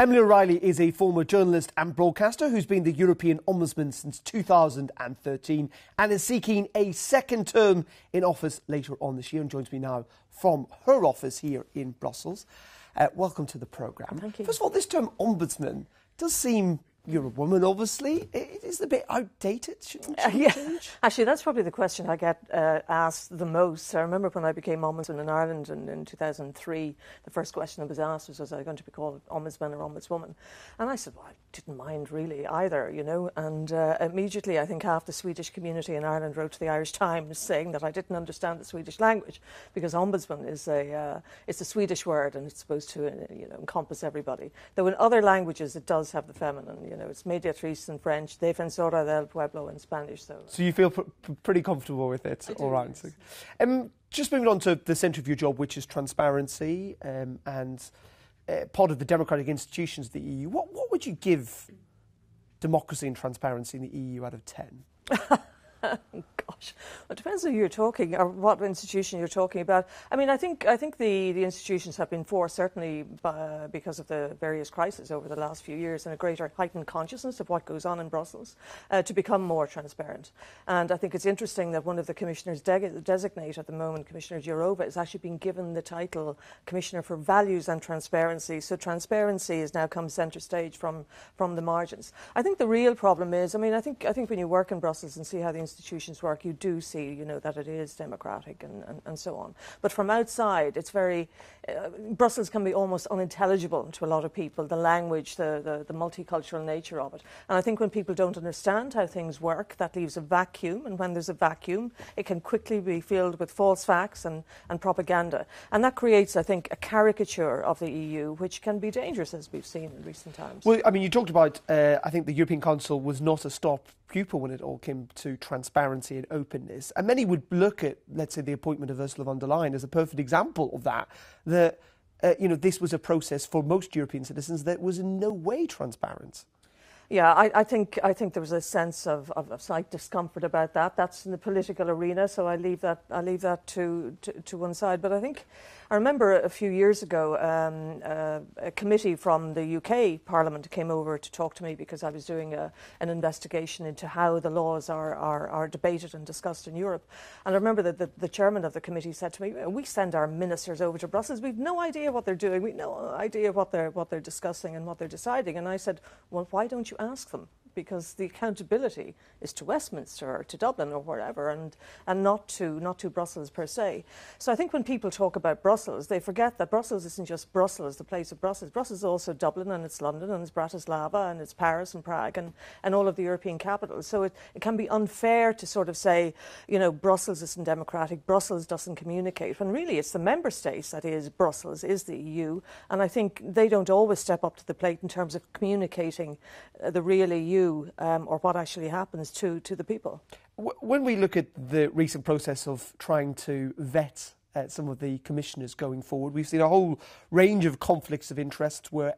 Emily O'Reilly is a former journalist and broadcaster who's been the European Ombudsman since 2013 and is seeking a second term in office later on this year and joins me now from her office here in Brussels. Welcome to the programme. Thank you. First of all, this term ombudsman does seem... You're a woman, obviously. It is a bit outdated, shouldn't it? Change? Actually, that's probably the question I get asked the most. I remember when I became Ombudsman in Ireland in 2003, the first question I was asked was I going to be called Ombudsman or Ombudswoman? And I said, well, I didn't mind really either, you know. And immediately, I think half the Swedish community in Ireland wrote to the Irish Times saying that I didn't understand the Swedish language because Ombudsman is it's a Swedish word and it's supposed to encompass everybody. Though in other languages, it does have the feminine. You know, it's mediatrice in French, defensora del pueblo in Spanish. So you feel pretty comfortable with it, all right? Yes. Just moving on to the centre of your job, which is transparency and part of the democratic institutions of the EU. What would you give democracy and transparency in the EU out of 10? Gosh, well, it depends who you're talking or what institution you're talking about. I mean, I think the institutions have been forced, certainly because of the various crises over the last few years, and a greater heightened consciousness of what goes on in Brussels, to become more transparent. And I think it's interesting that one of the commissioners designate at the moment, Commissioner Jourova, is actually being given the title Commissioner for Values and Transparency. So transparency has now come centre stage from the margins. I think the real problem is, I mean, I think when you work in Brussels and see how the institutions work, you do see, you know, that it is democratic and so on. But from outside, it's very... Brussels can be almost unintelligible to a lot of people, the language, the multicultural nature of it. And I think when people don't understand how things work, that leaves a vacuum. And when there's a vacuum, it can quickly be filled with false facts and propaganda. And that creates, I think, a caricature of the EU, which can be dangerous, as we've seen in recent times. Well, I mean, you talked about, I think the European Council was not a stop pupil when it all came to transparency and openness. And many would look at, let's say, the appointment of Ursula von der Leyen as a perfect example of that, that, this was a process for most European citizens that was in no way transparent. Yeah, I think there was a sense of slight discomfort about that. That's in the political arena, so I leave that to one side. But I remember a few years ago, a committee from the UK Parliament came over to talk to me because I was doing an investigation into how the laws are debated and discussed in Europe. And I remember that the chairman of the committee said to me, "We send our ministers over to Brussels. We've no idea what they're doing. We've no idea what they're discussing and what they're deciding." And I said, "Well, why don't you ask them? Because the accountability is to Westminster or to Dublin or wherever, and not to Brussels per se." So I think when people talk about Brussels, they forget that Brussels isn't just Brussels, the place of Brussels. Brussels is also Dublin, and it's London, and it's Bratislava, and it's Paris and Prague, and all of the European capitals. So it can be unfair to sort of say, you know, Brussels isn't democratic, Brussels doesn't communicate, when really it's the member states that is Brussels, is the EU, and I think they don't always step up to the plate in terms of communicating the real EU or what actually happens to the people. When we look at the recent process of trying to vet some of the commissioners going forward, we've seen a whole range of conflicts of interest where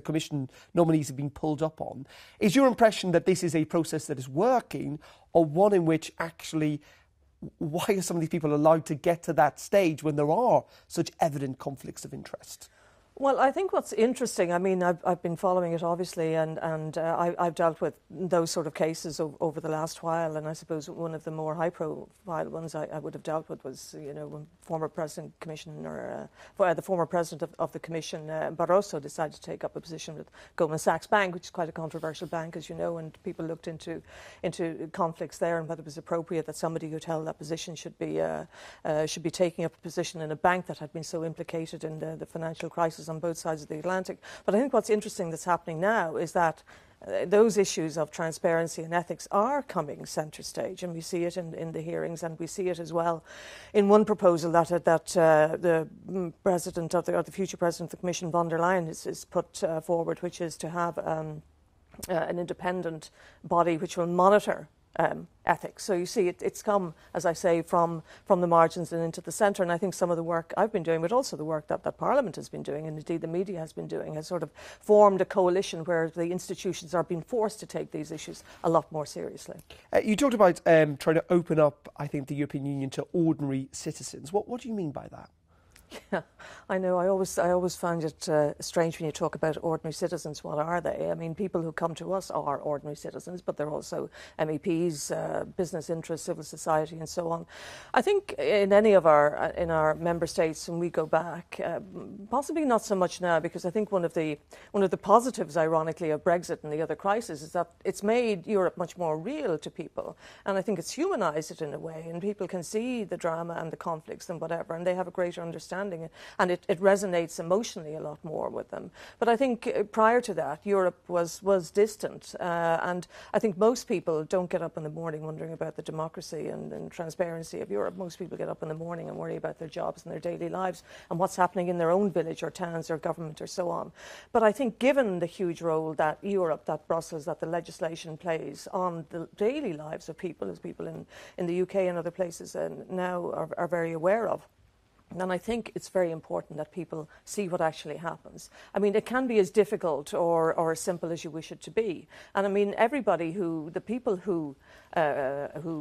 commission nominees have been pulled up on. Is your impression that this is a process that is working, or one in which actually, why are some of these people allowed to get to that stage when there are such evident conflicts of interest? Well, I think what's interesting, I mean, I've been following it obviously, and I've dealt with those sort of cases over the last while, and I suppose one of the more high-profile ones I would have dealt with was, you know, when former President Commission the former President of the Commission, Barroso, decided to take up a position with Goldman Sachs Bank, which is quite a controversial bank, as you know, and people looked into conflicts there and whether it was appropriate that somebody who held that position should be taking up a position in a bank that had been so implicated in the financial crisis on both sides of the Atlantic. But I think what's interesting that's happening now is that those issues of transparency and ethics are coming centre stage, and we see it in the hearings, and we see it as well in one proposal that the president of the future president of the Commission, von der Leyen, is put forward, which is to have an independent body which will monitor ethics. So you see, it's come, as I say, from the margins and into the centre. And I think some of the work I've been doing, but also the work that Parliament has been doing, and indeed the media has been doing, has sort of formed a coalition where the institutions are being forced to take these issues a lot more seriously. You talked about trying to open up, I think, the European Union to ordinary citizens. What do you mean by that? Yeah, I know. I always find it strange when you talk about ordinary citizens. What are they? I mean, people who come to us are ordinary citizens, but they're also MEPs, business interests, civil society, and so on. I think in any of our member states, when we go back, possibly not so much now, because I think one of the positives, ironically, of Brexit and the other crisis is that it's made Europe much more real to people, and I think it's humanised it in a way, and people can see the drama and the conflicts and whatever, and they have a greater understanding. And it resonates emotionally a lot more with them. But I think prior to that, Europe was distant. And I think most people don't get up in the morning wondering about the democracy and transparency of Europe. Most people get up in the morning and worry about their jobs and their daily lives and what's happening in their own village or towns or government or so on. But I think given the huge role that Europe, that Brussels, that the legislation plays on the daily lives of people, as people in the UK and other places now are very aware of, and I think it's very important that people see what actually happens. I mean, it can be as difficult or as simple as you wish it to be. And I mean, the people who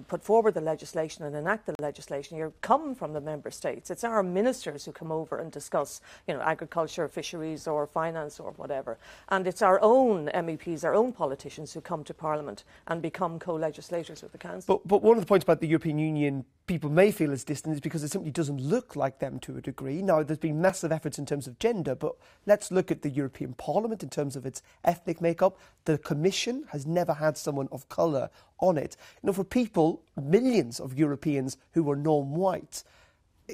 put forward the legislation and enact the legislation come from the member states. It's our ministers who come over and discuss, agriculture, fisheries, or finance, or whatever. And it's our own MEPs, our own politicians who come to Parliament and become co-legislators with the Council. But one of the points about the European Union people may feel is distant is because it simply doesn't look like them to a degree. Now, there's been massive efforts in terms of gender, but let's look at the European Parliament in terms of its ethnic makeup. The Commission has never had someone of colour on it. For people, millions of Europeans who are non-white,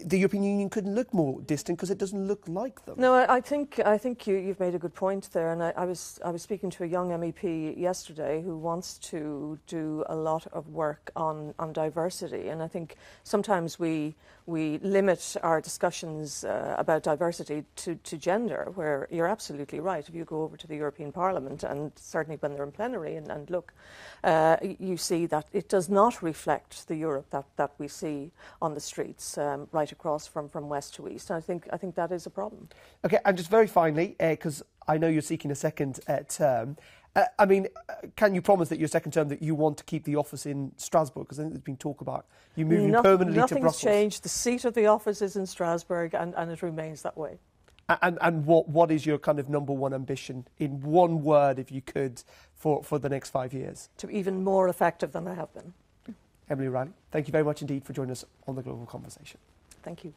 the European Union couldn't look more distant because it doesn't look like them. No, I think you've made a good point there, and I was speaking to a young MEP yesterday who wants to do a lot of work on diversity, and I think sometimes we limit our discussions about diversity to gender, where you're absolutely right. If you go over to the European Parliament, and certainly when they're in plenary and look, you see that it does not reflect the Europe that we see on the streets right across from west to east. And I think that is a problem. Okay, and just very finally, because I know you're seeking a second term, can you promise that your second term that you want to keep the office in Strasbourg? Because I think there's been talk about you moving permanently to Brussels. Nothing's changed. The seat of the office is in Strasbourg, and it remains that way. And what is your kind of number one ambition, in one word, if you could, for the next 5 years? To be even more effective than I have been. Emily O'Reilly, thank you very much indeed for joining us on The Global Conversation. Thank you.